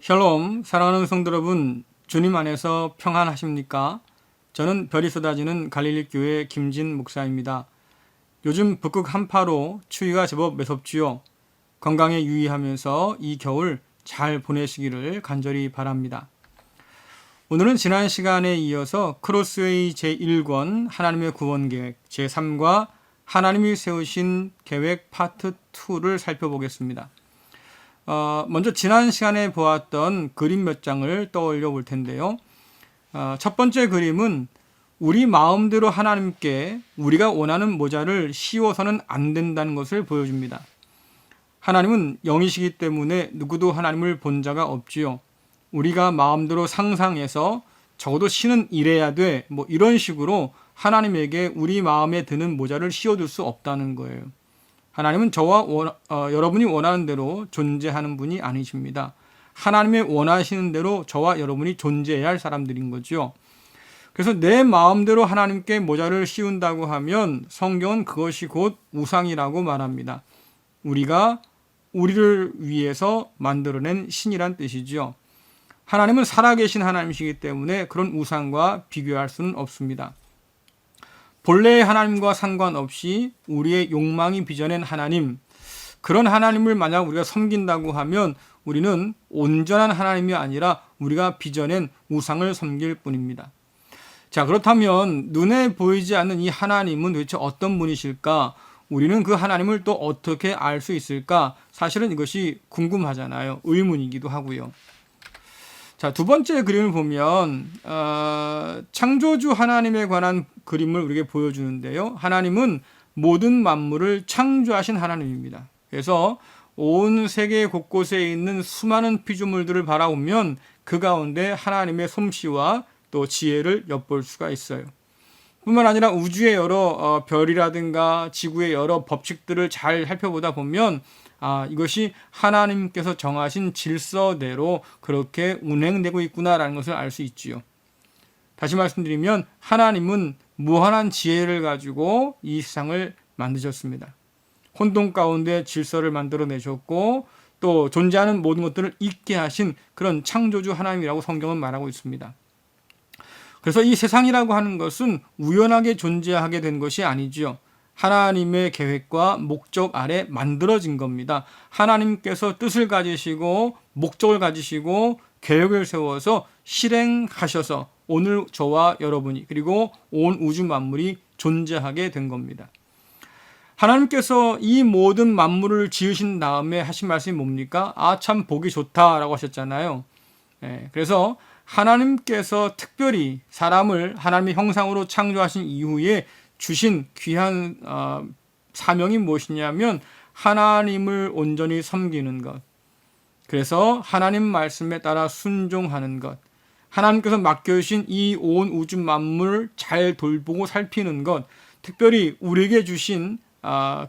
샬롬, 사랑하는 성도 여러분, 주님 안에서 평안하십니까? 저는 별이 쏟아지는 갈릴리 교회 김진 목사입니다. 요즘 북극 한파로 추위가 제법 매섭지요. 건강에 유의하면서 이 겨울 잘 보내시기를 간절히 바랍니다. 오늘은 지난 시간에 이어서 크로스웨이 제1권 하나님의 구원 계획 제3과 하나님이 세우신 계획 파트 2를 살펴보겠습니다. 먼저 지난 시간에 보았던 그림 몇 장을 떠올려 볼 텐데요. 첫 번째 그림은 우리 마음대로 하나님께 우리가 원하는 모자를 씌워서는 안 된다는 것을 보여줍니다. 하나님은 영이시기 때문에 누구도 하나님을 본 자가 없지요. 우리가 마음대로 상상해서 적어도 신은 이래야 돼, 이런 식으로 하나님에게 우리 마음에 드는 모자를 씌워줄 수 없다는 거예요. 하나님은 저와 여러분이 원하는 대로 존재하는 분이 아니십니다. 하나님의 원하시는 대로 저와 여러분이 존재해야 할 사람들인 거죠. 그래서 내 마음대로 하나님께 모자를 씌운다고 하면 성경은 그것이 곧 우상이라고 말합니다. 우리가 우리를 위해서 만들어낸 신이란 뜻이죠. 하나님은 살아계신 하나님이시기 때문에 그런 우상과 비교할 수는 없습니다. 본래의 하나님과 상관없이 우리의 욕망이 빚어낸 하나님, 그런 하나님을 만약 우리가 섬긴다고 하면 우리는 온전한 하나님이 아니라 우리가 빚어낸 우상을 섬길 뿐입니다. 자, 그렇다면 눈에 보이지 않는 이 하나님은 도대체 어떤 분이실까? 우리는 그 하나님을 또 어떻게 알 수 있을까? 사실은 이것이 궁금하잖아요. 의문이기도 하고요. 자, 두 번째 그림을 보면 창조주 하나님에 관한 그림을 우리에게 보여주는데요. 하나님은 모든 만물을 창조하신 하나님입니다. 그래서 온 세계 곳곳에 있는 수많은 피조물들을 바라보면 그 가운데 하나님의 솜씨와 또 지혜를 엿볼 수가 있어요. 뿐만 아니라 우주의 여러 별이라든가 지구의 여러 법칙들을 잘 살펴보다 보면 이것이 하나님께서 정하신 질서대로 그렇게 운행되고 있구나라는 것을 알 수 있지요. 다시 말씀드리면 하나님은 무한한 지혜를 가지고 이 세상을 만드셨습니다. 혼돈 가운데 질서를 만들어내셨고 또 존재하는 모든 것들을 있게 하신 그런 창조주 하나님이라고 성경은 말하고 있습니다. 그래서 이 세상이라고 하는 것은 우연하게 존재하게 된 것이 아니지요. 하나님의 계획과 목적 아래 만들어진 겁니다. 하나님께서 뜻을 가지시고 목적을 가지시고 계획을 세워서 실행하셔서 오늘 저와 여러분이 그리고 온 우주 만물이 존재하게 된 겁니다. 하나님께서 이 모든 만물을 지으신 다음에 하신 말씀이 뭡니까? 참 보기 좋다라고 하셨잖아요. 그래서 하나님께서 특별히 사람을 하나님의 형상으로 창조하신 이후에 주신 귀한 사명이 무엇이냐면 하나님을 온전히 섬기는 것. 그래서 하나님 말씀에 따라 순종하는 것. 하나님께서 맡겨주신 이 온 우주 만물을 잘 돌보고 살피는 것. 특별히 우리에게 주신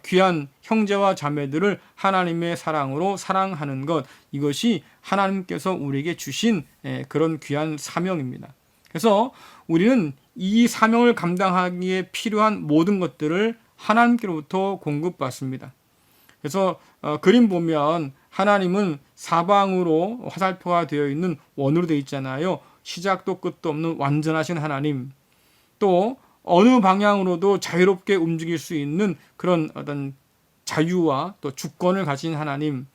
귀한 형제와 자매들을 하나님의 사랑으로 사랑하는 것. 이것이 하나님께서 우리에게 주신 그런 귀한 사명입니다. 그래서 우리는 이 사명을 감당하기에 필요한 모든 것들을 하나님께로부터 공급받습니다. 그래서 그림 보면 하나님은 사방으로 화살표가 되어 있는 원으로 되어 있잖아요. 시작도 끝도 없는 완전하신 하나님. 또 어느 방향으로도 자유롭게 움직일 수 있는 그런 어떤 자유와 또 주권을 가진 하나님.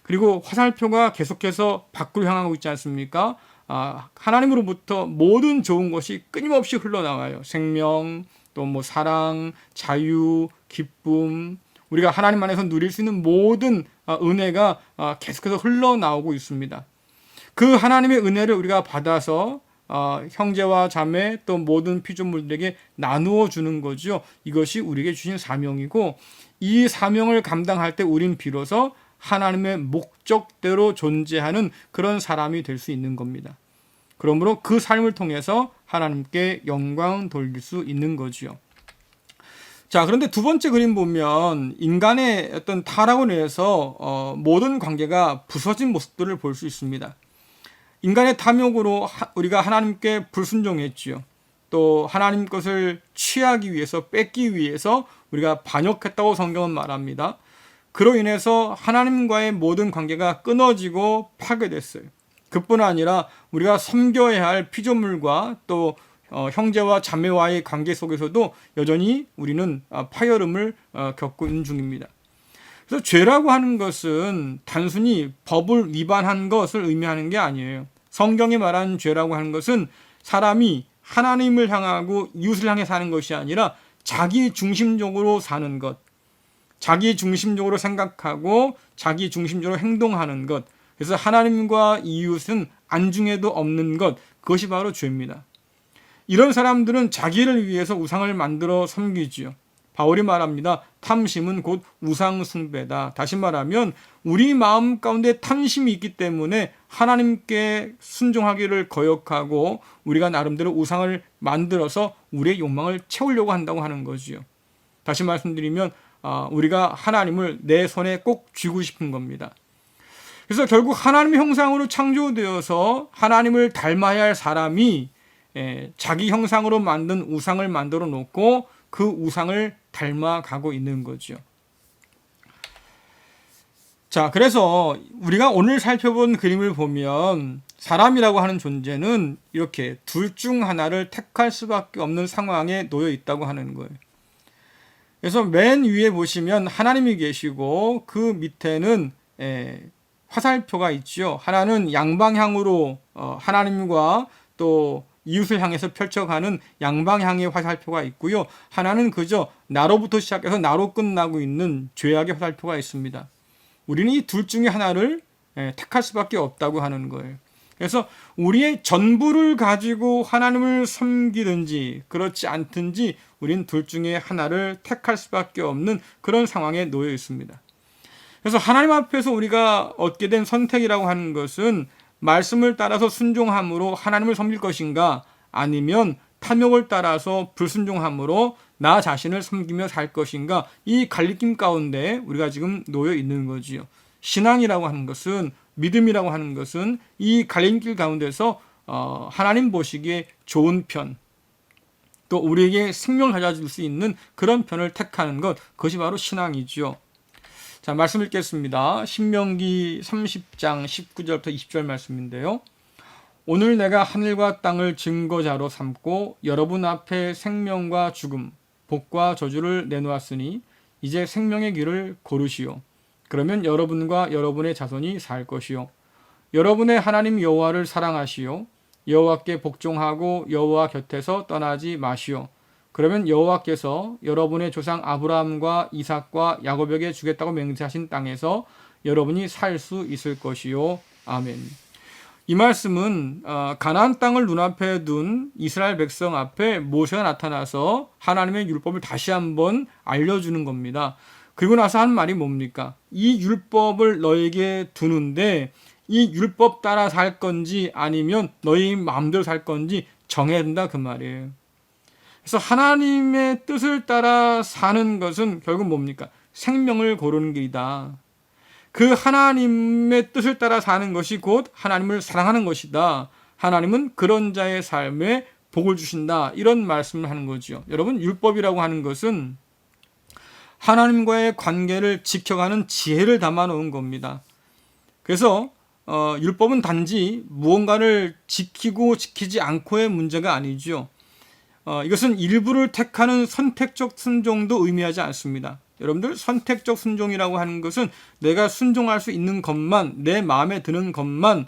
그리고 화살표가 계속해서 밖으로 향하고 있지 않습니까? 하나님으로부터 모든 좋은 것이 끊임없이 흘러나와요. 생명, 또 사랑, 자유, 기쁨, 우리가 하나님 안에서 누릴 수 있는 모든 은혜가 계속해서 흘러나오고 있습니다. 그 하나님의 은혜를 우리가 받아서 형제와 자매 또 모든 피조물들에게 나누어 주는 거죠. 이것이 우리에게 주신 사명이고 이 사명을 감당할 때 우린 비로소 하나님의 목적대로 존재하는 그런 사람이 될 수 있는 겁니다. 그러므로 그 삶을 통해서 하나님께 영광 돌릴 수 있는 거지요. 자, 그런데 두 번째 그림 보면 인간의 어떤 타락으로 인해서 모든 관계가 부서진 모습들을 볼 수 있습니다. 인간의 탐욕으로 우리가 하나님께 불순종했지요. 또 하나님 것을 취하기 위해서 뺏기 위해서 우리가 반역했다고 성경은 말합니다. 그로 인해서 하나님과의 모든 관계가 끊어지고 파괴됐어요. 그뿐 아니라 우리가 섬겨야 할 피조물과 또 형제와 자매와의 관계 속에서도 여전히 우리는 파열음을 겪고 있는 중입니다. 그래서 죄라고 하는 것은 단순히 법을 위반한 것을 의미하는 게 아니에요. 성경이 말하는 죄라고 하는 것은 사람이 하나님을 향하고 이웃을 향해 사는 것이 아니라 자기 중심적으로 사는 것, 자기 중심적으로 생각하고 자기 중심적으로 행동하는 것, 그래서 하나님과 이웃은 안중에도 없는 것, 그것이 바로 죄입니다. 이런 사람들은 자기를 위해서 우상을 만들어 섬기지요. 바울이 말합니다. 탐심은 곧 우상 숭배다. 다시 말하면 우리 마음 가운데 탐심이 있기 때문에 하나님께 순종하기를 거역하고 우리가 나름대로 우상을 만들어서 우리의 욕망을 채우려고 한다고 하는 거지요. 다시 말씀드리면 우리가 하나님을 내 손에 꼭 쥐고 싶은 겁니다. 그래서 결국 하나님의 형상으로 창조되어서 하나님을 닮아야 할 사람이 자기 형상으로 만든 우상을 만들어 놓고 그 우상을 닮아가고 있는 거죠. 자, 그래서 우리가 오늘 살펴본 그림을 보면 사람이라고 하는 존재는 이렇게 둘 중 하나를 택할 수밖에 없는 상황에 놓여 있다고 하는 거예요. 그래서 맨 위에 보시면 하나님이 계시고 그 밑에는 화살표가 있죠. 하나는 양방향으로 하나님과 또 이웃을 향해서 펼쳐가는 양방향의 화살표가 있고요. 하나는 그저 나로부터 시작해서 나로 끝나고 있는 죄악의 화살표가 있습니다. 우리는 이 둘 중에 하나를 택할 수밖에 없다고 하는 거예요. 그래서 우리의 전부를 가지고 하나님을 섬기든지 그렇지 않든지 우리는 둘 중에 하나를 택할 수밖에 없는 그런 상황에 놓여 있습니다. 그래서 하나님 앞에서 우리가 얻게 된 선택이라고 하는 것은 말씀을 따라서 순종함으로 하나님을 섬길 것인가 아니면 탐욕을 따라서 불순종함으로 나 자신을 섬기며 살 것인가, 이 갈림길 가운데 우리가 지금 놓여 있는 거지요. 신앙이라고 하는 것은, 믿음이라고 하는 것은 이 갈림길 가운데서 하나님 보시기에 좋은 편, 또 우리에게 생명을 가져줄 수 있는 그런 편을 택하는 것, 그것이 바로 신앙이지요. 자, 말씀 읽겠습니다. 신명기 30장 19절부터 20절 말씀인데요. 오늘 내가 하늘과 땅을 증거자로 삼고 여러분 앞에 생명과 죽음, 복과 저주를 내놓았으니 이제 생명의 길을 고르시오. 그러면 여러분과 여러분의 자손이 살 것이요. 여러분의 하나님 여호와를 사랑하시오. 여호와께 복종하고 여호와 곁에서 떠나지 마시오. 그러면 여호와께서 여러분의 조상 아브라함과 이삭과 야곱에게 주겠다고 맹세하신 땅에서 여러분이 살 수 있을 것이요. 아멘. 이 말씀은 가나안 땅을 눈앞에 둔 이스라엘 백성 앞에 모세가 나타나서 하나님의 율법을 다시 한번 알려주는 겁니다. 그리고 나서 한 말이 뭡니까? 이 율법을 너에게 두는데 이 율법 따라 살 건지 아니면 너희 마음대로 살 건지 정해야 된다, 그 말이에요. 그래서 하나님의 뜻을 따라 사는 것은 결국 뭡니까? 생명을 고르는 길이다. 그 하나님의 뜻을 따라 사는 것이 곧 하나님을 사랑하는 것이다. 하나님은 그런 자의 삶에 복을 주신다. 이런 말씀을 하는 거죠. 여러분, 율법이라고 하는 것은 하나님과의 관계를 지켜가는 지혜를 담아 놓은 겁니다. 그래서 율법은 단지 무언가를 지키고 지키지 않고의 문제가 아니죠. 이것은 일부를 택하는 선택적 순종도 의미하지 않습니다. 여러분들, 선택적 순종이라고 하는 것은 내가 순종할 수 있는 것만, 내 마음에 드는 것만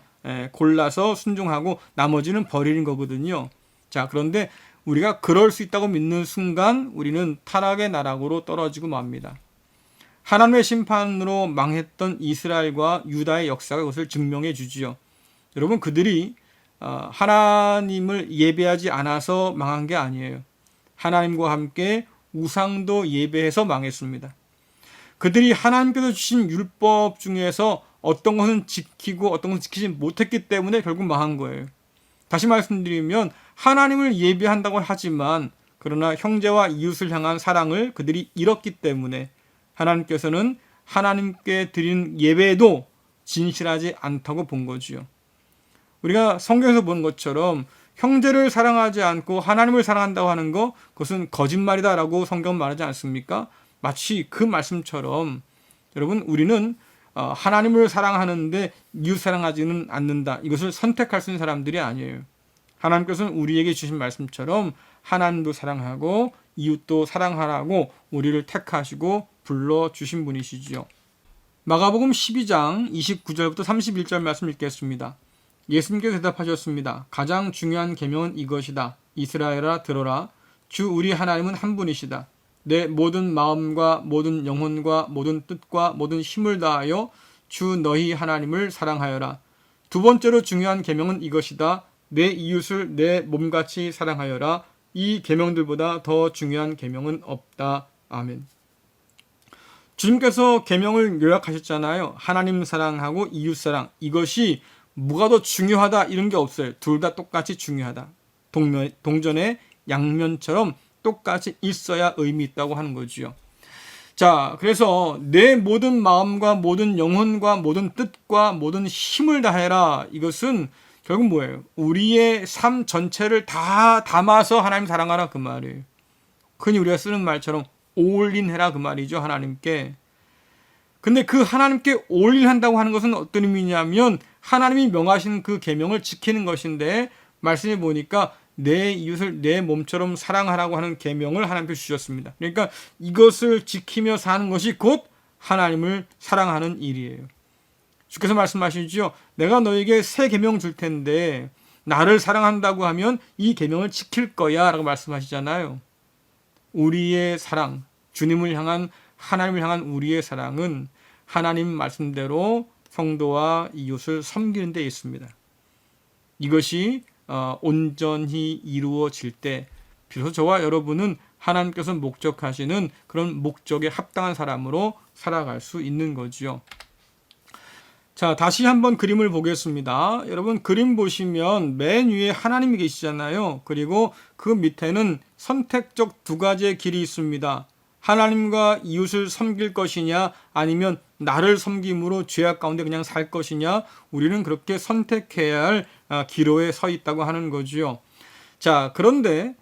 골라서 순종하고 나머지는 버리는 거거든요. 자, 그런데 우리가 그럴 수 있다고 믿는 순간 우리는 타락의 나락으로 떨어지고 맙니다. 하나님의 심판으로 망했던 이스라엘과 유다의 역사가 그것을 증명해 주지요. 여러분, 그들이 하나님을 예배하지 않아서 망한 게 아니에요. 하나님과 함께 우상도 예배해서 망했습니다. 그들이 하나님께서 주신 율법 중에서 어떤 것은 지키고 어떤 것은 지키지 못했기 때문에 결국 망한 거예요. 다시 말씀드리면 하나님을 예배한다고 하지만 그러나 형제와 이웃을 향한 사랑을 그들이 잃었기 때문에 하나님께서는 하나님께 드리는 예배도 진실하지 않다고 본 거지요. 우리가 성경에서 본 것처럼 형제를 사랑하지 않고 하나님을 사랑한다고 하는 거, 그것은 거짓말이다라고 성경은 말하지 않습니까? 마치 그 말씀처럼 여러분, 우리는 하나님을 사랑하는데 이웃 사랑하지는 않는다. 이것을 선택할 수 있는 사람들이 아니에요. 하나님께서는 우리에게 주신 말씀처럼 하나님도 사랑하고 이웃도 사랑하라고 우리를 택하시고 불러주신 분이시지요. 마가복음 12장 29절부터 31절 말씀 읽겠습니다. 예수님께서 대답하셨습니다. 가장 중요한 계명은 이것이다. 이스라엘아 들어라. 주 우리 하나님은 한 분이시다. 내 모든 마음과 모든 영혼과 모든 뜻과 모든 힘을 다하여 주 너희 하나님을 사랑하여라. 두 번째로 중요한 계명은 이것이다. 내 이웃을 내 몸같이 사랑하여라. 이 계명들보다 더 중요한 계명은 없다. 아멘. 주님께서 계명을 요약하셨잖아요. 하나님 사랑하고 이웃 사랑. 이것이 뭐가 더 중요하다 이런 게 없어요. 둘 다 똑같이 중요하다. 동전의 양면처럼 똑같이 있어야 의미 있다고 하는 거지요. 자, 그래서 내 모든 마음과 모든 영혼과 모든 뜻과 모든 힘을 다해라. 이것은 결국 뭐예요? 우리의 삶 전체를 다 담아서 하나님 사랑하라 그 말이에요. 흔히 우리가 쓰는 말처럼 올인해라 그 말이죠. 하나님께. 근데 그 하나님께 올인한다고 하는 것은 어떤 의미냐면 하나님이 명하신 그 계명을 지키는 것인데 말씀해 보니까 내 이웃을 내 몸처럼 사랑하라고 하는 계명을 하나님께서 주셨습니다. 그러니까 이것을 지키며 사는 것이 곧 하나님을 사랑하는 일이에요. 주께서 말씀하시죠. 내가 너에게 새 계명 줄 텐데 나를 사랑한다고 하면 이 계명을 지킬 거야 라고 말씀하시잖아요. 우리의 사랑, 주님을 향한 하나님을 향한 우리의 사랑은 하나님 말씀대로 성도와 이웃을 섬기는 데 있습니다. 이것이 온전히 이루어질 때 비로소 저와 여러분은 하나님께서 목적하시는 그런 목적에 합당한 사람으로 살아갈 수 있는 거지요. 자, 다시 한번 그림을 보겠습니다. 여러분 그림 보시면 맨 위에 하나님이 계시잖아요. 그리고 그 밑에는 선택적 두 가지의 길이 있습니다. 하나님과 이웃을 섬길 것이냐 아니면 나를 섬김으로 죄악 가운데 그냥 살 것이냐 우리는 그렇게 선택해야 할 기로에 서 있다고 하는 거지요. 자, 그런데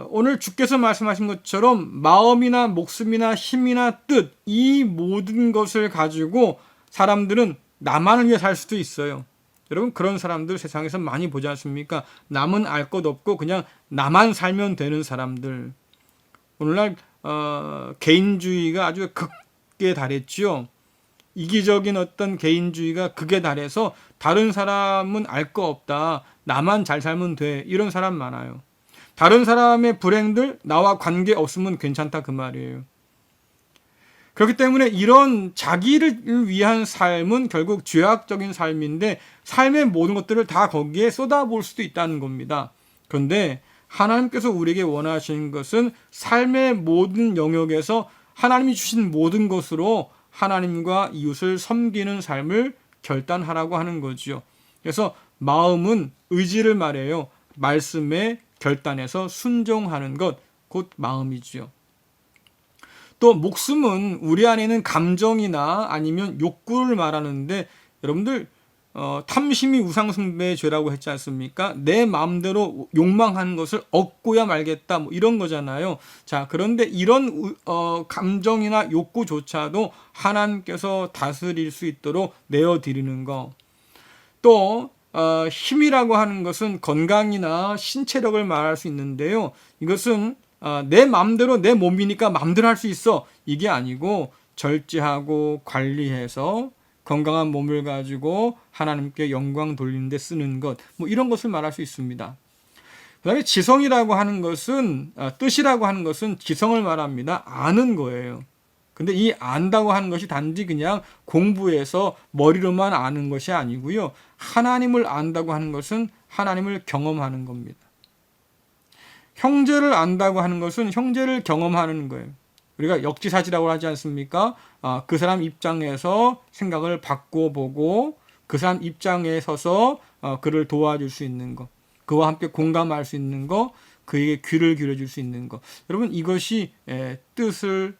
오늘 주께서 말씀하신 것처럼 마음이나 목숨이나 힘이나 뜻 이 모든 것을 가지고 사람들은 나만을 위해 살 수도 있어요. 여러분 그런 사람들 세상에서 많이 보지 않습니까? 남은 알 것 없고 그냥 나만 살면 되는 사람들. 오늘날 개인주의가 아주 극에 달했죠. 이기적인 어떤 개인주의가 극에 달해서 다른 사람은 알 거 없다. 나만 잘 살면 돼. 이런 사람 많아요. 다른 사람의 불행들 나와 관계 없으면 괜찮다 그 말이에요. 그렇기 때문에 이런 자기를 위한 삶은 결국 죄악적인 삶인데 삶의 모든 것들을 다 거기에 쏟아부을 수도 있다는 겁니다. 그런데 하나님께서 우리에게 원하시는 것은 삶의 모든 영역에서 하나님이 주신 모든 것으로 하나님과 이웃을 섬기는 삶을 결단하라고 하는 거지요. 그래서 마음은 의지를 말해요. 말씀에 결단해서 순종하는 것, 곧 마음이지요. 또 목숨은 우리 안에 있는 감정이나 아니면 욕구를 말하는데 여러분들 탐심이 우상숭배의 죄라고 했지 않습니까? 내 마음대로 욕망하는 것을 얻고야 말겠다 뭐 이런 거잖아요. 자, 그런데 이런 감정이나 욕구조차도 하나님께서 다스릴 수 있도록 내어드리는 거. 또 힘이라고 하는 것은 건강이나 신체력을 말할 수 있는데요. 이것은 내 마음대로 내 몸이니까 마음대로 할 수 있어. 이게 아니고 절제하고 관리해서 건강한 몸을 가지고 하나님께 영광 돌리는 데 쓰는 것. 뭐 이런 것을 말할 수 있습니다. 그 다음에 지성이라고 하는 것은 뜻이라고 하는 것은 지성을 말합니다. 아는 거예요. 근데 이 안다고 하는 것이 단지 그냥 공부해서 머리로만 아는 것이 아니고요. 하나님을 안다고 하는 것은 하나님을 경험하는 겁니다. 형제를 안다고 하는 것은 형제를 경험하는 거예요. 우리가 역지사지라고 하지 않습니까? 그 사람 입장에서 생각을 바꿔보고 그 사람 입장에 서서 그를 도와줄 수 있는 것, 그와 함께 공감할 수 있는 것, 그에게 귀를 기울여줄 수 있는 것. 여러분 이것이 뜻을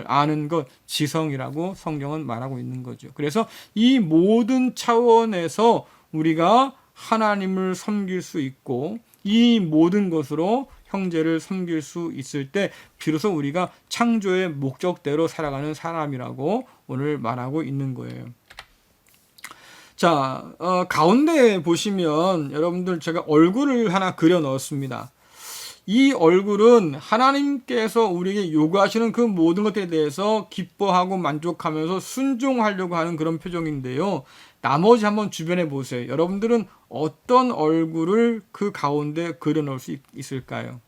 아는 것, 지성이라고 성경은 말하고 있는 거죠. 그래서 이 모든 차원에서 우리가 하나님을 섬길 수 있고 이 모든 것으로 형제를 섬길 수 있을 때 비로소 우리가 창조의 목적대로 살아가는 사람이라고 오늘 말하고 있는 거예요. 자, 가운데 보시면 여러분들 제가 얼굴을 하나 그려 넣었습니다. 이 얼굴은 하나님께서 우리에게 요구하시는 그 모든 것들에 대해서 기뻐하고 만족하면서 순종하려고 하는 그런 표정인데요. 나머지 한번 주변에 보세요. 여러분들은 어떤 얼굴을 그 가운데 그려 넣을 수 있을까요?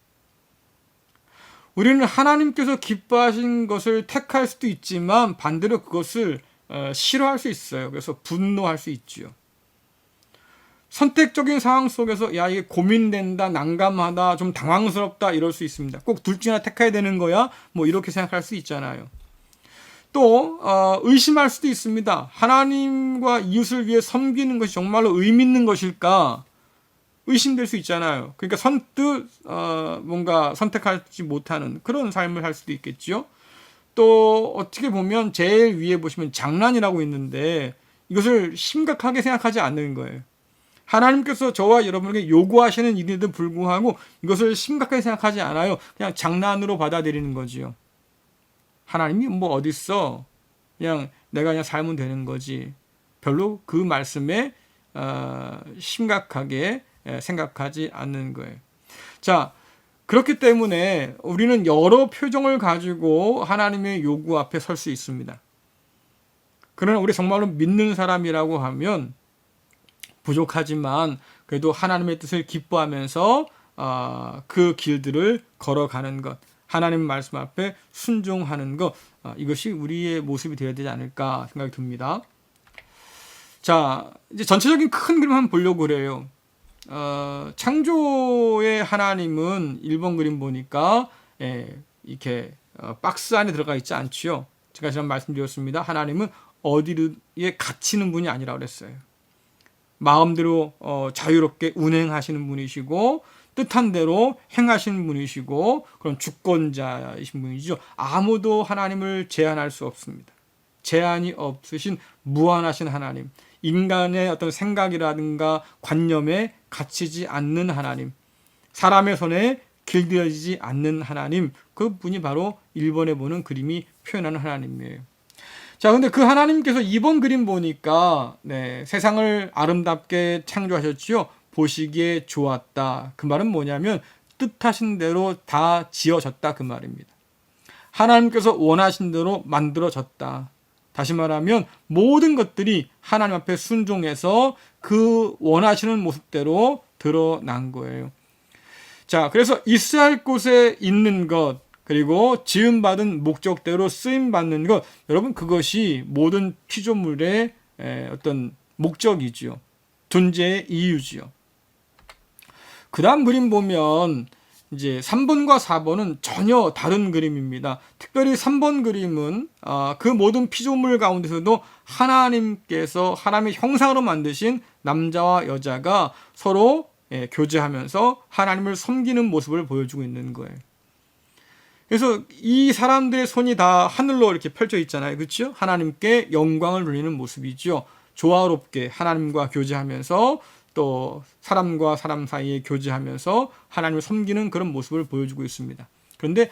우리는 하나님께서 기뻐하신 것을 택할 수도 있지만 반대로 그것을 싫어할 수 있어요. 그래서 분노할 수 있죠. 선택적인 상황 속에서 야 이게 고민된다, 난감하다, 좀 당황스럽다 이럴 수 있습니다. 꼭 둘 중에 하나 택해야 되는 거야? 뭐 이렇게 생각할 수 있잖아요. 또 의심할 수도 있습니다. 하나님과 이웃을 위해 섬기는 것이 정말로 의미 있는 것일까? 의심될 수 있잖아요. 그러니까 선뜻 뭔가 선택하지 못하는 그런 삶을 할 수도 있겠죠. 또 어떻게 보면 제일 위에 보시면 장난이라고 있는데 이것을 심각하게 생각하지 않는 거예요. 하나님께서 저와 여러분에게 요구하시는 일에도 불구하고 이것을 심각하게 생각하지 않아요. 그냥 장난으로 받아들이는 거지요. 하나님이 뭐 어딨어? 그냥 내가 그냥 살면 되는 거지. 별로 그 말씀에 심각하게 생각하지 않는 거예요. 자, 그렇기 때문에 우리는 여러 표정을 가지고 하나님의 요구 앞에 설 수 있습니다. 그러나 우리 정말로 믿는 사람이라고 하면 부족하지만 그래도 하나님의 뜻을 기뻐하면서 그 길들을 걸어가는 것, 하나님 말씀 앞에 순종하는 것, 이것이 우리의 모습이 되어야 되지 않을까 생각이 듭니다. 자, 이제 전체적인 큰 그림 한번 보려고 그래요. 창조의 하나님은 1번 그림 보니까 이렇게 박스 안에 들어가 있지 않지요. 제가 지난 말씀드렸습니다. 하나님은 어디에 갇히는 분이 아니라 그랬어요. 마음대로 자유롭게 운행하시는 분이시고 뜻한 대로 행하시는 분이시고 그런 주권자이신 분이죠. 아무도 하나님을 제한할 수 없습니다. 제한이 없으신 무한하신 하나님, 인간의 어떤 생각이라든가 관념에 갇히지 않는 하나님, 사람의 손에 길들여지지 않는 하나님, 그분이 바로 1번에 보는 그림이 표현하는 하나님이에요. 자, 근데 그 하나님께서 2번 그림 보니까 세상을 아름답게 창조하셨지요. 보시기에 좋았다. 그 말은 뭐냐면 뜻하신 대로 다 지어졌다 그 말입니다. 하나님께서 원하신 대로 만들어졌다. 다시 말하면 모든 것들이 하나님 앞에 순종해서 그 원하시는 모습대로 드러난 거예요. 자, 그래서 있어야 할 곳에 있는 것, 그리고 지음받은 목적대로 쓰임받는 것, 여러분 그것이 모든 피조물의 어떤 목적이지요. 존재의 이유지요. 그 다음 그림 보면 이제 3번과 4번은 전혀 다른 그림입니다. 특별히 3번 그림은 그 모든 피조물 가운데서도 하나님께서 하나님의 형상으로 만드신 남자와 여자가 서로 교제하면서 하나님을 섬기는 모습을 보여주고 있는 거예요. 그래서 이 사람들의 손이 다 하늘로 이렇게 펼쳐 있잖아요. 그렇죠? 하나님께 영광을 돌리는 모습이죠. 조화롭게 하나님과 교제하면서 또 사람과 사람 사이에 교제하면서 하나님을 섬기는 그런 모습을 보여주고 있습니다. 그런데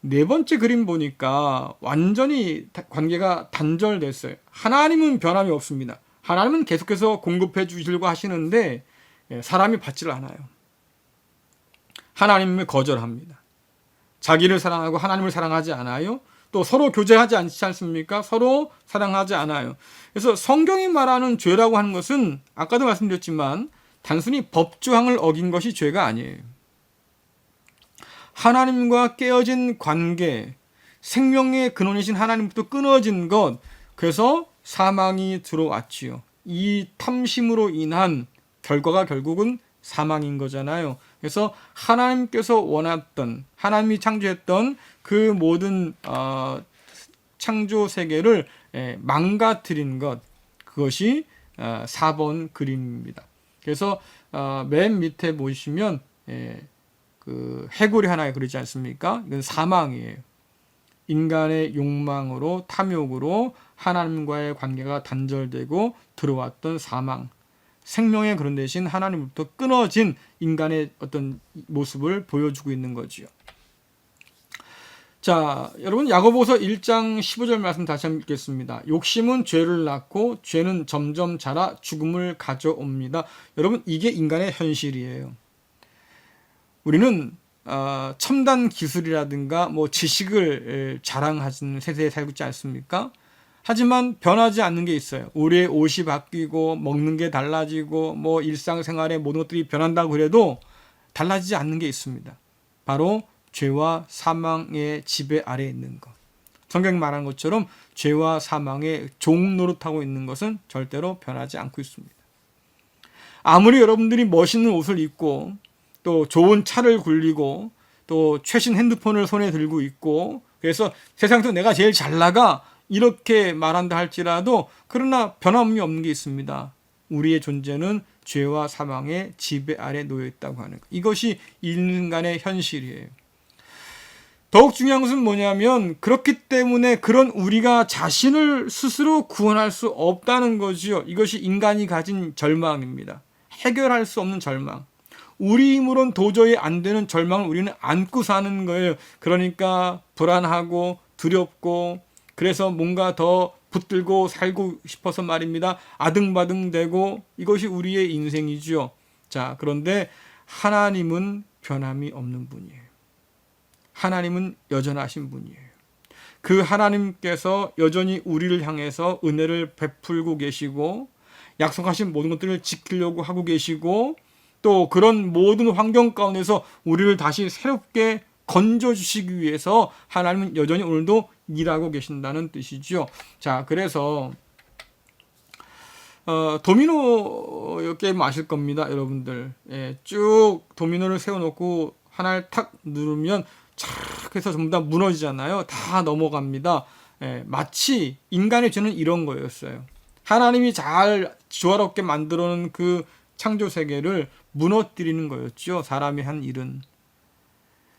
네 번째 그림 보니까 완전히 관계가 단절됐어요. 하나님은 변함이 없습니다. 하나님은 계속해서 공급해 주시려고 하시는데 사람이 받지를 않아요. 하나님을 거절합니다. 자기를 사랑하고 하나님을 사랑하지 않아요. 또 서로 교제하지 않지 않습니까? 서로 사랑하지 않아요. 그래서 성경이 말하는 죄라고 하는 것은 아까도 말씀드렸지만 단순히 법조항을 어긴 것이 죄가 아니에요. 하나님과 깨어진 관계, 생명의 근원이신 하나님부터 끊어진 것, 그래서 사망이 들어왔지요. 이 탐심으로 인한 결과가 결국은 사망인 거잖아요. 그래서 하나님께서 원했던, 하나님이 창조했던 그 모든 창조 세계를 망가뜨린 것, 그것이 4번 그림입니다. 그래서 맨 밑에 보시면 그 해골이 하나 그러지 않습니까? 이건 사망이에요. 인간의 욕망으로, 탐욕으로 하나님과의 관계가 단절되고 들어왔던 사망. 생명의 그런 대신 하나님으로부터 끊어진 인간의 어떤 모습을 보여주고 있는 거지요. 자, 여러분 야고보서 1장 15절 말씀 다시 한번 읽겠습니다. 욕심은 죄를 낳고 죄는 점점 자라 죽음을 가져옵니다. 여러분 이게 인간의 현실이에요. 우리는 첨단 기술이라든가 뭐 지식을 자랑하는 세대에 살고 있지 않습니까? 하지만 변하지 않는 게 있어요. 우리의 옷이 바뀌고 먹는 게 달라지고 뭐 일상생활의 모든 것들이 변한다고 그래도 달라지지 않는 게 있습니다. 바로 죄와 사망의 지배 아래에 있는 것. 성경이 말하는 것처럼 죄와 사망의 종 노릇하고 있는 것은 절대로 변하지 않고 있습니다. 아무리 여러분들이 멋있는 옷을 입고 또 좋은 차를 굴리고 또 최신 핸드폰을 손에 들고 있고 그래서 세상에서 내가 제일 잘 나가 이렇게 말한다 할지라도 그러나 변함이 없는 게 있습니다. 우리의 존재는 죄와 사망의 지배 아래 놓여 있다고 하는 것. 이것이 인간의 현실이에요. 더욱 중요한 것은 뭐냐면 그렇기 때문에 그런 우리가 자신을 스스로 구원할 수 없다는 거지요. 이것이 인간이 가진 절망입니다. 해결할 수 없는 절망. 우리 힘으로는 도저히 안 되는 절망을 우리는 안고 사는 거예요. 그러니까 불안하고 두렵고 그래서 뭔가 더 붙들고 살고 싶어서 말입니다. 아등바등되고 이것이 우리의 인생이죠. 자, 그런데 하나님은 변함이 없는 분이에요. 하나님은 여전하신 분이에요. 그 하나님께서 여전히 우리를 향해서 은혜를 베풀고 계시고 약속하신 모든 것들을 지키려고 하고 계시고 또 그런 모든 환경 가운데서 우리를 다시 새롭게 건져주시기 위해서 하나님은 여전히 오늘도 일하고 계신다는 뜻이죠. 자, 그래서 도미노 게임 아실 겁니다, 여러분들. 예, 쭉 도미노를 세워놓고 하나를 탁 누르면 착 해서 전부 다 무너지잖아요. 다 넘어갑니다. 예, 마치 인간의 죄는 이런 거였어요. 하나님이 잘 조화롭게 만들어 놓은 그 창조 세계를 무너뜨리는 거였죠. 사람이 한 일은.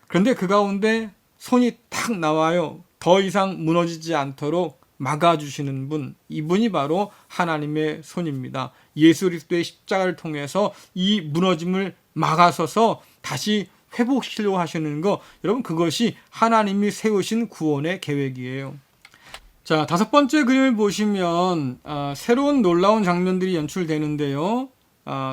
그런데 그 가운데 손이 탁 나와요. 더 이상 무너지지 않도록 막아주시는 분, 이분이 바로 하나님의 손입니다. 예수 그리스도의 십자가를 통해서 이 무너짐을 막아서서 다시 회복시키려고 하시는 거, 여러분 그것이 하나님이 세우신 구원의 계획이에요. 자, 5번째 그림을 보시면 새로운 놀라운 장면들이 연출되는데요.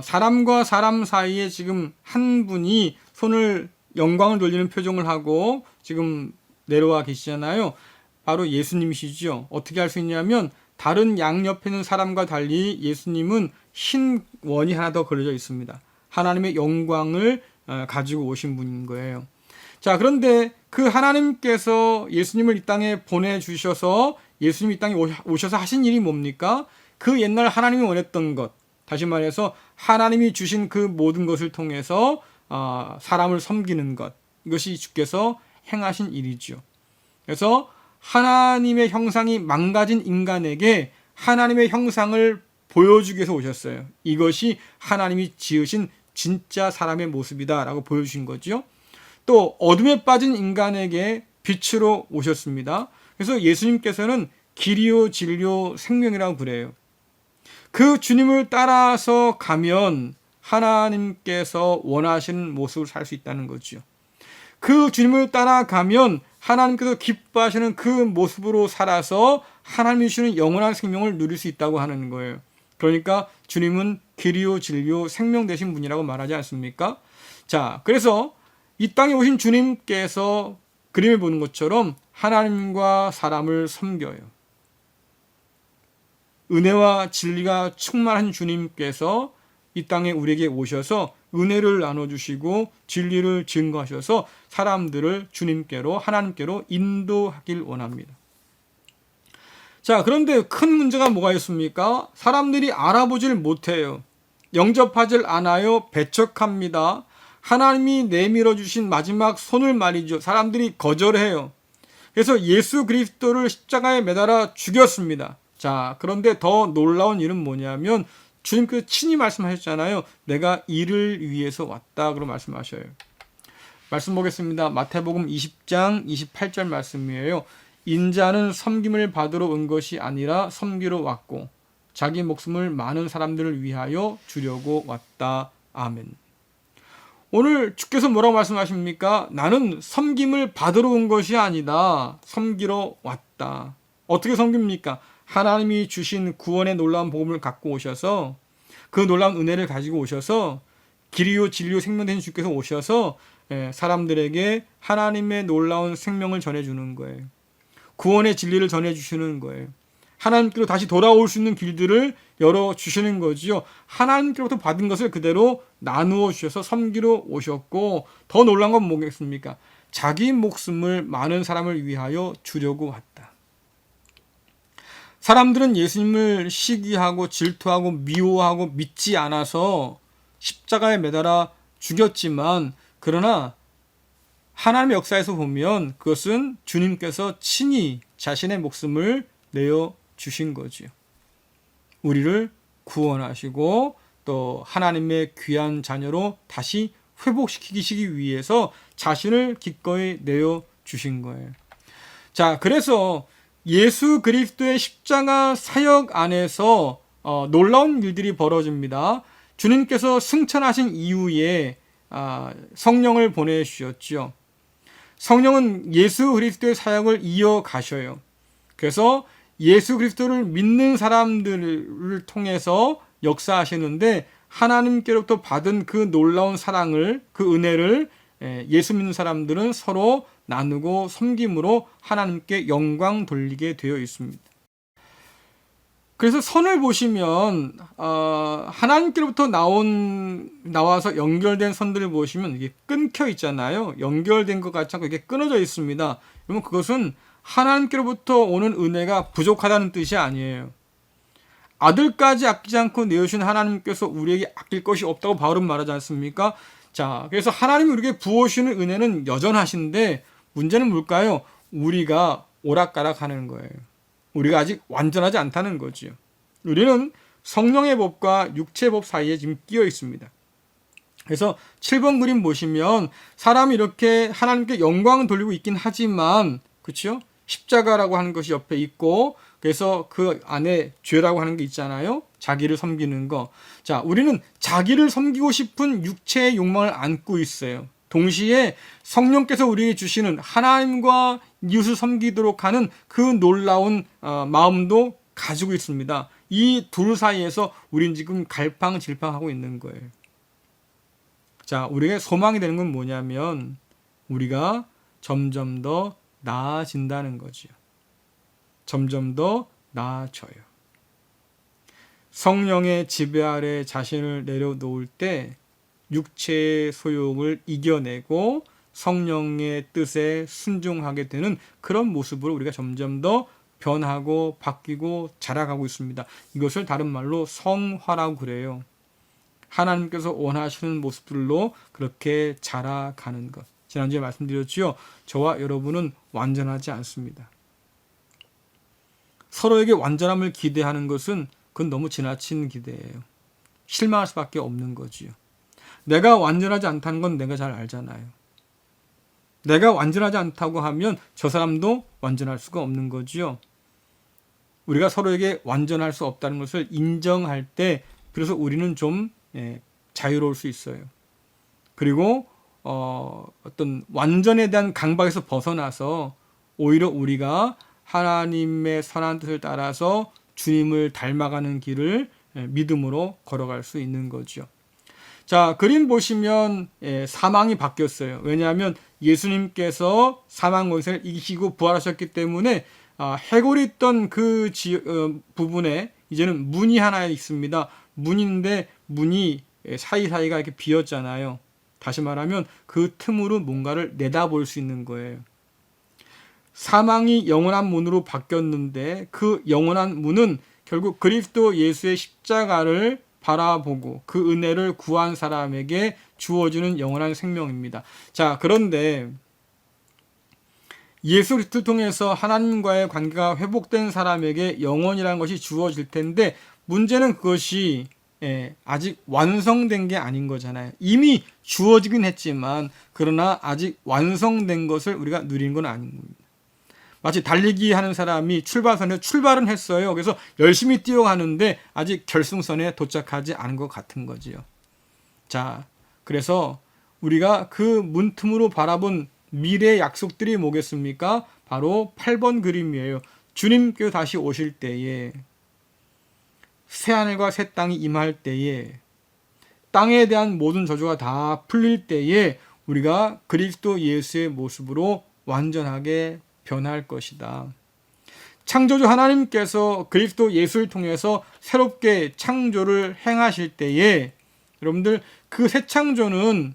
사람과 사람 사이에 지금 한 분이 손을 영광을 돌리는 표정을 하고 지금 내려와 계시잖아요. 바로 예수님이시죠. 어떻게 할 수 있냐면 다른 양옆에 있는 사람과 달리 예수님은 흰 원이 하나 더 그려져 있습니다. 하나님의 영광을 가지고 오신 분인 거예요. 자, 그런데 그 하나님께서 예수님을 이 땅에 보내주셔서 예수님이 이 땅에 오셔서 하신 일이 뭡니까? 그 옛날 하나님이 원했던 것, 다시 말해서 하나님이 주신 그 모든 것을 통해서 사람을 섬기는 것, 이것이 주께서 행하신 일이죠. 그래서 하나님의 형상이 망가진 인간에게 하나님의 형상을 보여주기 위해서 오셨어요. 이것이 하나님이 지으신 진짜 사람의 모습이다 라고 보여주신 거죠. 또 어둠에 빠진 인간에게 빛으로 오셨습니다. 그래서 예수님께서는 길이요 진리요 생명이라고 그래요. 그 주님을 따라서 가면 하나님께서 원하시는 모습을 살 수 있다는 거죠. 그 주님을 따라가면 하나님께서 기뻐하시는 그 모습으로 살아서 하나님이 주시는 영원한 생명을 누릴 수 있다고 하는 거예요. 그러니까 주님은 길이요 진리요 생명 되신 분이라고 말하지 않습니까? 자, 그래서 이 땅에 오신 주님께서 그림을 보는 것처럼 하나님과 사람을 섬겨요. 은혜와 진리가 충만한 주님께서 이 땅에 우리에게 오셔서 은혜를 나눠주시고 진리를 증거하셔서 사람들을 주님께로 하나님께로 인도하길 원합니다. 자, 그런데 큰 문제가 뭐가 있습니까? 사람들이 알아보질 못해요. 영접하질 않아요. 배척합니다. 하나님이 내밀어 주신 마지막 손을 말이죠. 사람들이 거절해요. 그래서 예수 그리스도를 십자가에 매달아 죽였습니다. 자, 그런데 더 놀라운 일은 뭐냐면 주님께서 친히 말씀하셨잖아요. 내가 이를 위해서 왔다. 그런 말씀하셔요. 말씀 보겠습니다. 마태복음 20장 28절 말씀이에요. 인자는 섬김을 받으러 온 것이 아니라 섬기러 왔고 자기 목숨을 많은 사람들을 위하여 주려고 왔다. 아멘. 오늘 주께서 뭐라고 말씀하십니까? 나는 섬김을 받으러 온 것이 아니다. 섬기러 왔다. 어떻게 섬깁니까? 하나님이 주신 구원의 놀라운 복음을 갖고 오셔서 그 놀라운 은혜를 가지고 오셔서 길이요 진리요 생명 되신 주께서 오셔서 사람들에게 하나님의 놀라운 생명을 전해주는 거예요. 구원의 진리를 전해주시는 거예요. 하나님께로 다시 돌아올 수 있는 길들을 열어주시는 거지요. 하나님께로부터 받은 것을 그대로 나누어 주셔서 섬기러 오셨고, 더 놀라운 건 뭐겠습니까? 자기 목숨을 많은 사람을 위하여 주려고 왔다. 사람들은 예수님을 시기하고 질투하고 미워하고 믿지 않아서 십자가에 매달아 죽였지만, 그러나 하나님의 역사에서 보면 그것은 주님께서 친히 자신의 목숨을 내어 주신 거지요. 우리를 구원하시고 또 하나님의 귀한 자녀로 다시 회복시키기 위해서 자신을 기꺼이 내어 주신 거예요. 자, 그래서 예수 그리스도의 십자가 사역 안에서 놀라운 일들이 벌어집니다. 주님께서 승천하신 이후에 성령을 보내주셨죠. 성령은 예수 그리스도의 사역을 이어가셔요. 그래서 예수 그리스도를 믿는 사람들을 통해서 역사하시는데, 하나님께로부터 받은 그 놀라운 사랑을, 그 은혜를 예수 믿는 사람들은 서로 나누고 섬김으로 하나님께 영광 돌리게 되어 있습니다. 그래서 선을 보시면 하나님께로부터 나와서 연결된 선들을 보시면 이게 끊겨 있잖아요. 연결된 것 같지 않고 이게 끊어져 있습니다. 그러면 그것은 하나님께로부터 오는 은혜가 부족하다는 뜻이 아니에요. 아들까지 아끼지 않고 내어주신 하나님께서 우리에게 아낄 것이 없다고 바울은 말하지 않습니까? 자, 그래서 하나님이 우리에게 부어주시는 은혜는 여전하신데, 문제는 뭘까요? 우리가 오락가락하는 거예요. 우리가 아직 완전하지 않다는 거죠. 우리는 성령의 법과 육체의 법 사이에 지금 끼어 있습니다. 그래서 7번 그림 보시면 사람이 이렇게 하나님께 영광을 돌리고 있긴 하지만, 그렇죠? 십자가라고 하는 것이 옆에 있고, 그래서 그 안에 죄라고 하는 게 있잖아요. 자기를 섬기는 거. 자, 우리는 자기를 섬기고 싶은 육체의 욕망을 안고 있어요. 동시에 성령께서 우리에게 주시는 하나님과 이웃을 섬기도록 하는 그 놀라운 마음도 가지고 있습니다. 이 둘 사이에서 우리는 지금 갈팡질팡하고 있는 거예요. 자, 우리에게 소망이 되는 건 뭐냐면 우리가 점점 더 나아진다는 거죠. 점점 더 나아져요. 성령의 지배 아래 자신을 내려놓을 때 육체의 소욕을 이겨내고 성령의 뜻에 순종하게 되는 그런 모습으로 우리가 점점 더 변하고 바뀌고 자라가고 있습니다. 이것을 다른 말로 성화라고 그래요. 하나님께서 원하시는 모습들로 그렇게 자라가는 것. 지난주에 말씀드렸죠. 저와 여러분은 완전하지 않습니다. 서로에게 완전함을 기대하는 것은 그건 너무 지나친 기대예요. 실망할 수밖에 없는 거지요. 내가 완전하지 않다는 건 내가 잘 알잖아요. 내가 완전하지 않다고 하면 저 사람도 완전할 수가 없는 거지요. 우리가 서로에게 완전할 수 없다는 것을 인정할 때 그래서 우리는 좀 자유로울 수 있어요. 그리고 어떤 완전에 대한 강박에서 벗어나서 오히려 우리가 하나님의 선한 뜻을 따라서 주님을 닮아가는 길을 믿음으로 걸어갈 수 있는 거죠. 자, 그림 보시면 사망이 바뀌었어요. 왜냐하면 예수님께서 사망 권세를 이기시고 부활하셨기 때문에 해골이 있던 그 부분에 이제는 문이 하나 있습니다. 문인데 문이 사이사이가 이렇게 비었잖아요. 다시 말하면 그 틈으로 뭔가를 내다볼 수 있는 거예요. 사망이 영원한 문으로 바뀌었는데 그 영원한 문은 결국 그리스도 예수의 십자가를 바라보고 그 은혜를 구한 사람에게 주어지는 영원한 생명입니다. 자, 그런데 예수 그리스도를 통해서 하나님과의 관계가 회복된 사람에게 영원이라는 것이 주어질 텐데 문제는 그것이 아직 완성된 게 아닌 거잖아요. 이미 주어지긴 했지만 그러나 아직 완성된 것을 우리가 누리는 건 아닌 겁니다. 마치 달리기 하는 사람이 출발선에 출발은 했어요. 그래서 열심히 뛰어가는데 아직 결승선에 도착하지 않은 것 같은 거지요. 자, 그래서 우리가 그 문틈으로 바라본 미래의 약속들이 뭐겠습니까? 바로 8번 그림이에요. 주님께서 다시 오실 때에, 새하늘과 새 땅이 임할 때에, 땅에 대한 모든 저주가 다 풀릴 때에 우리가 그리스도 예수의 모습으로 완전하게 변할 것이다. 창조주 하나님께서 그리스도 예수를 통해서 새롭게 창조를 행하실 때에 여러분들 그 새 창조는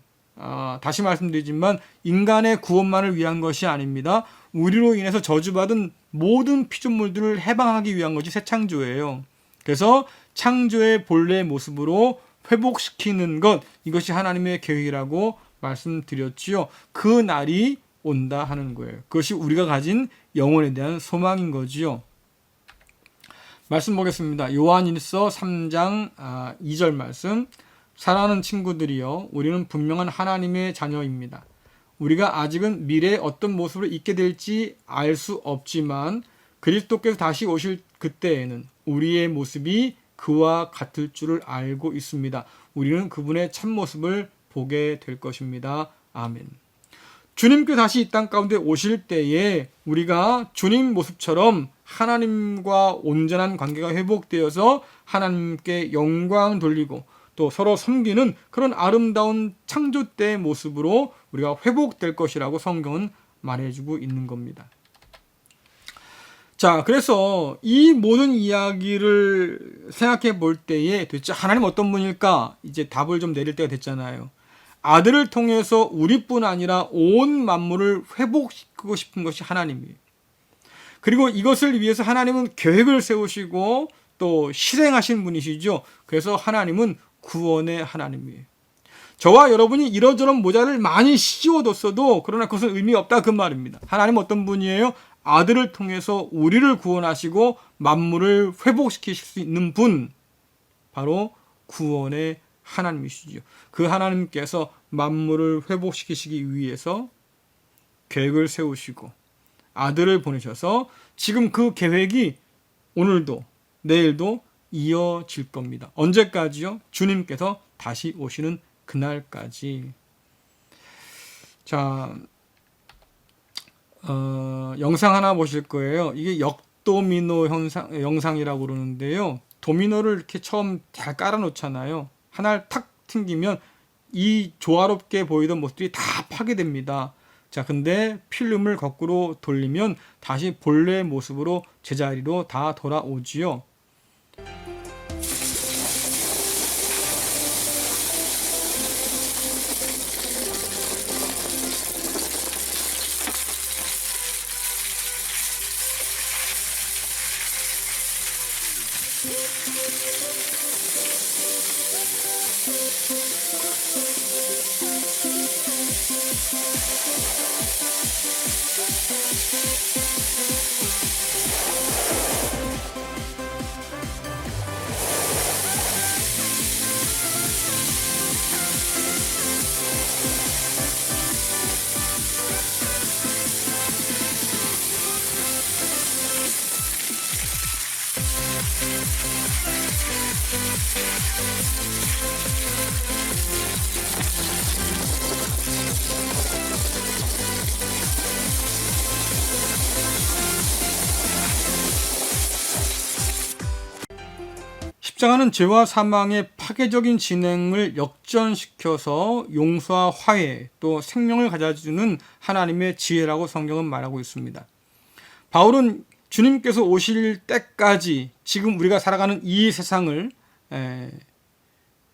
다시 말씀드리지만 인간의 구원만을 위한 것이 아닙니다. 우리로 인해서 저주받은 모든 피조물들을 해방하기 위한 것이 새 창조예요. 그래서 창조의 본래의 모습으로 회복시키는 것, 이것이 하나님의 계획이라고 말씀드렸지요. 그 날이 온다 하는 거예요. 그것이 우리가 가진 영혼에 대한 소망인 거지요. 말씀 보겠습니다. 요한일서 3장 2절 말씀. 사랑하는 친구들이여, 우리는 분명한 하나님의 자녀입니다. 우리가 아직은 미래에 어떤 모습으로 있게 될지 알 수 없지만 그리스도께서 다시 오실 그때에는 우리의 모습이 그와 같을 줄을 알고 있습니다. 우리는 그분의 참모습을 보게 될 것입니다. 아멘. 주님께서 다시 이 땅 가운데 오실 때에 우리가 주님 모습처럼 하나님과 온전한 관계가 회복되어서 하나님께 영광 돌리고 또 서로 섬기는 그런 아름다운 창조 때의 모습으로 우리가 회복될 것이라고 성경은 말해주고 있는 겁니다. 자, 그래서 이 모든 이야기를 생각해 볼 때에 도대체 하나님 어떤 분일까? 이제 답을 좀 내릴 때가 됐잖아요. 아들을 통해서 우리뿐 아니라 온 만물을 회복시키고 싶은 것이 하나님이에요. 그리고 이것을 위해서 하나님은 계획을 세우시고 또 실행하신 분이시죠. 그래서 하나님은 구원의 하나님이에요. 저와 여러분이 이러저런 모자를 많이 씌워뒀어도 그러나 그것은 의미 없다 그 말입니다. 하나님은 어떤 분이에요? 아들을 통해서 우리를 구원하시고 만물을 회복시키실 수 있는 분, 바로 구원의 하나님이시죠. 그 하나님께서 만물을 회복시키시기 위해서 계획을 세우시고 아들을 보내셔서 지금 그 계획이 오늘도 내일도 이어질 겁니다. 언제까지요? 주님께서 다시 오시는 그날까지. 자, 영상 하나 보실 거예요. 이게 역도미노 영상이라고 그러는데요. 도미노를 이렇게 처음 잘 깔아놓잖아요. 하나를 탁 튕기면 이 조화롭게 보이던 모습들이 다 파괴됩니다. 자, 근데 필름을 거꾸로 돌리면 다시 본래의 모습으로 제자리로 다 돌아오지요. 십자가는 죄와 사망의 파괴적인 진행을 역전시켜서 용서와 화해 또 생명을 가져주는 하나님의 지혜라고 성경은 말하고 있습니다. 바울은 주님께서 오실 때까지 지금 우리가 살아가는 이 세상을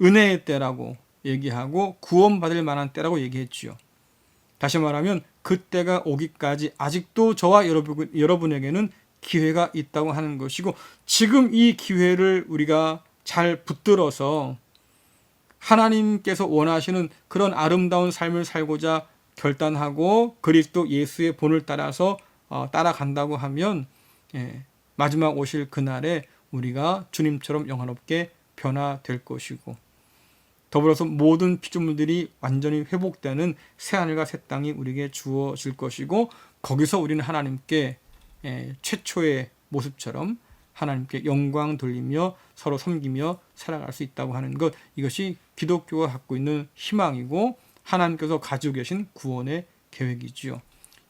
은혜의 때라고 얘기하고 구원받을 만한 때라고 얘기했지요. 다시 말하면 그 때가 오기까지 아직도 저와 여러분에게는 기회가 있다고 하는 것이고, 지금 이 기회를 우리가 잘 붙들어서 하나님께서 원하시는 그런 아름다운 삶을 살고자 결단하고 그리스도 예수의 본을 따라서 따라간다고 하면 마지막 오실 그날에 우리가 주님처럼 영원롭게 변화될 것이고, 더불어서 모든 피조물들이 완전히 회복되는 새하늘과 새 땅이 우리에게 주어질 것이고, 거기서 우리는 하나님께 최초의 모습처럼 하나님께 영광 돌리며 서로 섬기며 살아갈 수 있다고 하는 것, 이것이 기독교가 갖고 있는 희망이고 하나님께서 가지고 계신 구원의 계획이지요.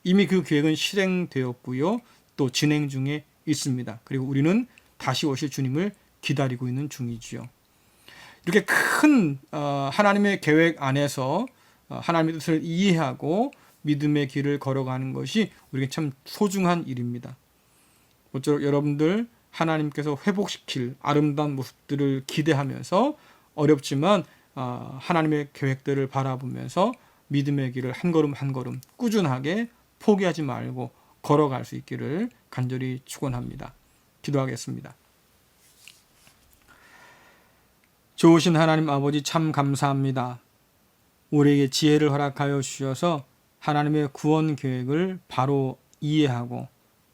이미 그 계획은 실행되었고요. 또 진행 중에 있습니다. 그리고 우리는 다시 오실 주님을 기다리고 있는 중이지요. 이렇게 큰 하나님의 계획 안에서 하나님의 뜻을 이해하고 믿음의 길을 걸어가는 것이 우리에게 참 소중한 일입니다. 모쪼록 여러분들 하나님께서 회복시킬 아름다운 모습들을 기대하면서 어렵지만 하나님의 계획들을 바라보면서 믿음의 길을 한 걸음 한 걸음 꾸준하게 포기하지 말고 걸어갈 수 있기를 간절히 축원합니다. 기도하겠습니다. 좋으신 하나님 아버지, 참 감사합니다. 우리에게 지혜를 허락하여 주셔서 하나님의 구원 계획을 바로 이해하고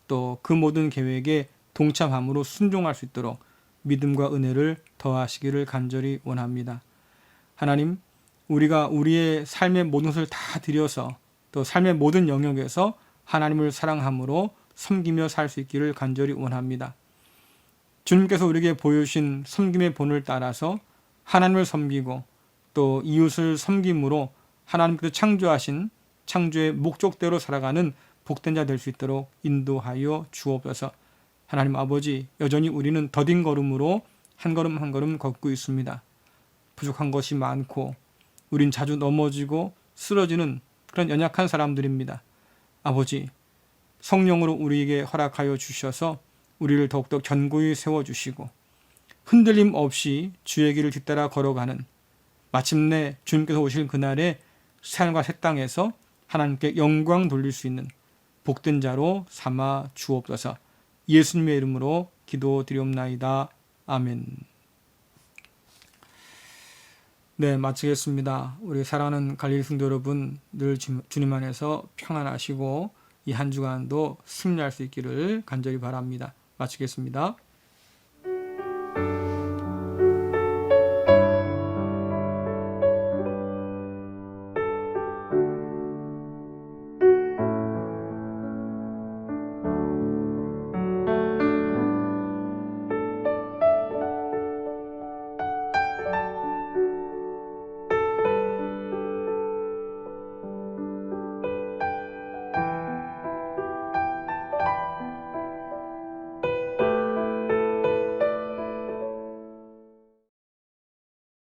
또 그 모든 계획에 동참함으로 순종할 수 있도록 믿음과 은혜를 더하시기를 간절히 원합니다. 하나님, 우리가 우리의 삶의 모든 것을 다 드려서 또 삶의 모든 영역에서 하나님을 사랑함으로 섬기며 살 수 있기를 간절히 원합니다. 주님께서 우리에게 보여주신 섬김의 본을 따라서 하나님을 섬기고 또 이웃을 섬김으로 하나님께서 창조하신 창조의 목적대로 살아가는 복된 자 될 수 있도록 인도하여 주옵소서. 하나님 아버지, 여전히 우리는 더딘 걸음으로 한 걸음 한 걸음 걷고 있습니다. 부족한 것이 많고 우린 자주 넘어지고 쓰러지는 그런 연약한 사람들입니다. 아버지, 성령으로 우리에게 허락하여 주셔서 우리를 더욱더 견고히 세워주시고 흔들림 없이 주의 길을 뒤따라 걸어가는, 마침내 주님께서 오실 그날에 새하늘과 새 땅에서 하나님께 영광 돌릴 수 있는 복된 자로 삼아 주옵소서. 예수님의 이름으로 기도드리옵나이다. 아멘. 네, 마치겠습니다. 우리 사랑하는 갈릴리 성도 여러분, 늘 주님 안에서 평안하시고 이 한 주간도 승리할 수 있기를 간절히 바랍니다. 마치겠습니다.